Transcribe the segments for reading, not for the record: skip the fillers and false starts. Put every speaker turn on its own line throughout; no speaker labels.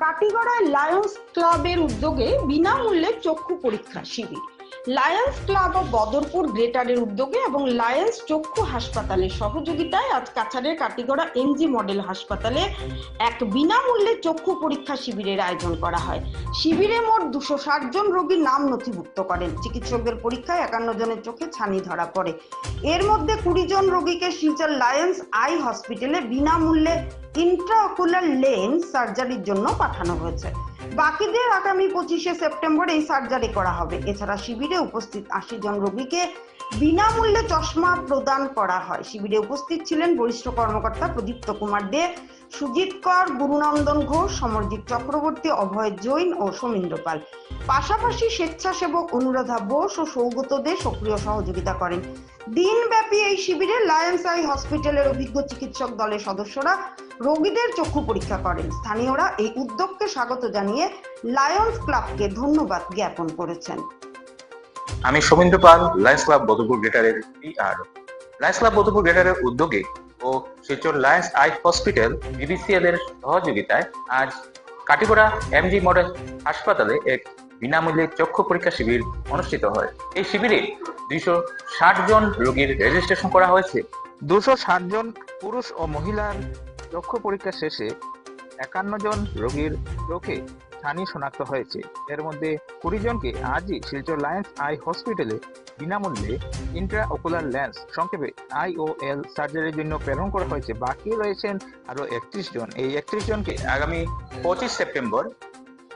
কাটিগড়ায় Lions ক্লাবের উদ্যোগে বিনামূল্যে চক্ষু পরীক্ষা শিবির। লায়ন্স ক্লাব অব বদরপুর গ্রেটারের উদ্যোগে এবং লায়ন্স চক্ষু হাসপাতালের সহযোগিতায় আজ কাছাড়ের কাটিগড়া এমজি মডেল হাসপাতালে এক বিনামূল্যে চক্ষু পরীক্ষা শিবিরের আয়োজন করা হয়। শিবিরে মোট 260 জন রোগীর নাম নথিভুক্ত করেন। চিকিৎসকদের পরীক্ষায় 51 জনের চোখে ছানি ধরা পড়ে। এর মধ্যে 20 জন রোগীকে শিলচর লায়ন্স আই হসপিটালে বিনামূল্যে ইন্ট্রাঅকুলার লেন্স সার্জারির জন্য পাঠানো হয়েছে। বাকিদের আগামী 25শে সেপ্টেম্বর এই সার্জারি করা হবে। এছাড়া শিবিরে উপস্থিত 80 জন রোগীকে বিনামূল্যে চশমা প্রদান করা হয়। শিবিরে উপস্থিত ছিলেন বরিষ্ঠ কর্মকর্তা প্রদীপ্ত কুমার দে, সুজিত কর, গুরুনন্দন ঘোষ, সমরজিৎ চক্রবর্তী, অভয় জৈন ও সমীন্দ্র পাল। পাশাপাশি স্বেচ্ছাসেবক অনুরাধা বোস ও সৌগত দে সক্রিয় সহযোগিতা করেন। দিনব্যাপী এই শিবিরে লায়ন্স আই হসপিটালের অভিজ্ঞ চিকিৎসক দলের সদস্যরা রোগীদের চক্ষু পরীক্ষা করেন। স্থানীয়রা এই উদ্যোগকে স্বাগত জানিয়ে লায়ন্স ক্লাবকে ধন্যবাদ জ্ঞাপন করেছেন।
আমি সমীন্দ্র পাল, লায়ন্স ক্লাব বদরপুর গ্রেটারের PR। লায়ন্স ক্লাব বদরপুর গ্রেটারের উদ্যোগে ও Silchar Lions eye hospital BBCL এর সহযোগিতায় আজ কাটিগড়া এমজি মডেল হাসপাতালে এক বিনামূল্যে চক্ষু পরীক্ষা শিবির অনুষ্ঠিত হয়। এই শিবিরে 260 জন রোগীর রেজিস্ট্রেশন করা হয়েছে। 260 জন পুরুষ ও মহিলার চক্ষু পরীক্ষা শেষে 51 জন রোগীর চোখে ছানি শনাক্ত হয়েছে। এর মধ্যে 20 জনকে আজই শিলচর লায়ন্স আই হসপিটালে বিনামূল্যে ইন্ট্রাঅকুলার লেন্স সংক্ষেপে IOL সার্জারির জন্য প্রেরণ করা হয়েছে। বাকি রয়েছেন আরো 31 জন। এই 31 জনকে আগামী 25 সেপ্টেম্বর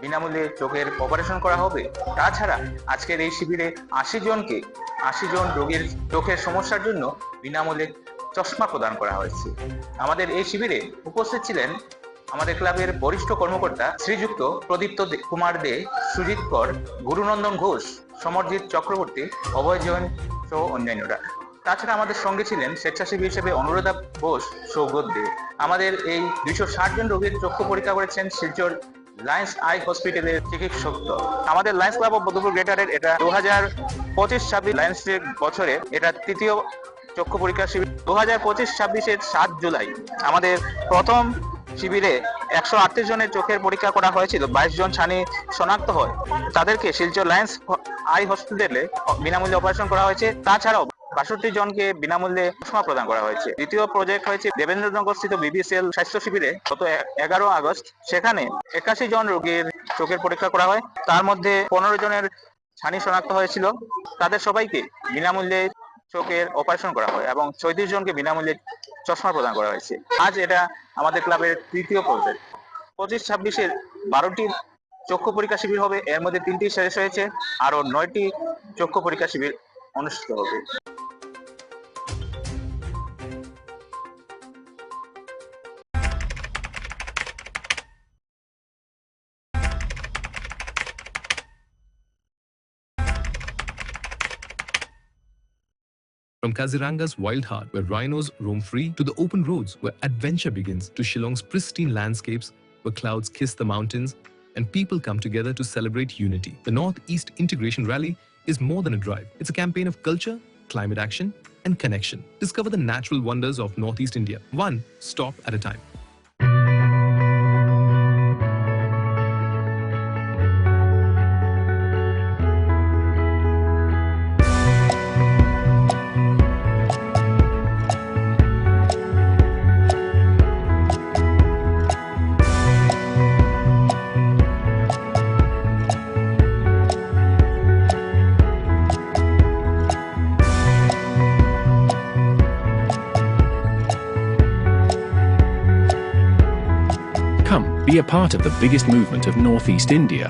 বিনামূল্যে চোখের অপারেশন করা হবে। তাছাড়া আজকের এই শিবিরে 80 জন রোগীর চোখের সমস্যার জন্য বিনামূল্যে চশমা প্রদান করা হয়েছে। আমাদের এই শিবিরে উপস্থিত ছিলেন আমাদের ক্লাবের বরিষ্ঠ কর্মকর্তা শ্রীযুক্ত প্রদীপ্ত কুমার দে, সুজিত কর, গুরুনন্দন ঘোষ, সমরজিৎ চক্রবর্তী, অভয় জৈন সহ অন্যান্যরা। তাছাড়া আমাদের সঙ্গে ছিলেন স্বেচ্ছাসেবী হিসেবে অনুরাধা বোস, সৌগত দে। আমাদের এই 260 জন রোগীর চক্ষু পরীক্ষা করেছেন শিলচর লায়ন্স আই হসপিটালের চিকিৎসক দল। আমাদের লায়ন্স ক্লাব অব বদরপুর গ্রেটারের এটা 2025-26 লায়ন্স বছরে এটা তৃতীয় চক্ষু পরীক্ষা শিবির। 2025-26-এর 7 জুলাই আমাদের প্রথম শিবিরে 138 জনের চোখের পরীক্ষা করা হয়েছিল। 22 জন ছানি শনাক্ত হয়। তাদেরকে শিলচর লায়ন্স আই হসপিটালে বিনামূল্যে অপারেশন করা হয়েছে। তাছাড়াও 62 জনকে বিনামূল্যে চশমা প্রদান করা হয়েছে। দ্বিতীয় প্রজেক্ট হয়েছে দেবেন্দ্রনগর স্থিত BBCL স্বাস্থ্য শিবিরে গত 11 আগস্ট। সেখানে 81 জন রোগীর চোখের পরীক্ষা করা হয়। তার মধ্যে 15 জনের ছানি শনাক্ত হয়েছিল। তাদের সবাইকে বিনামূল্যে চোখের অপারেশন করা হয় এবং 34 জনকে বিনামূল্যে চশমা প্রদান করা হয়েছে। আজ এটা আমাদের ক্লাবের তৃতীয় প্রজেক্ট। 25-26-এর 12টি চক্ষু পরীক্ষা শিবির হবে। এর মধ্যে 3টি শেষ হয়েছে, আরো 9টি চক্ষু পরীক্ষা শিবির অনুষ্ঠিত হবে।
From Kaziranga's wild heart, where rhinos roam free, to the open roads where adventure begins, to Shillong's pristine landscapes where clouds kiss the mountains and people come together to celebrate unity. The Northeast Integration Rally is more than a drive. It's a campaign of culture, climate action, and connection. Discover the natural wonders of Northeast India, one stop at a time.
Come, be a part of the biggest movement of Northeast India.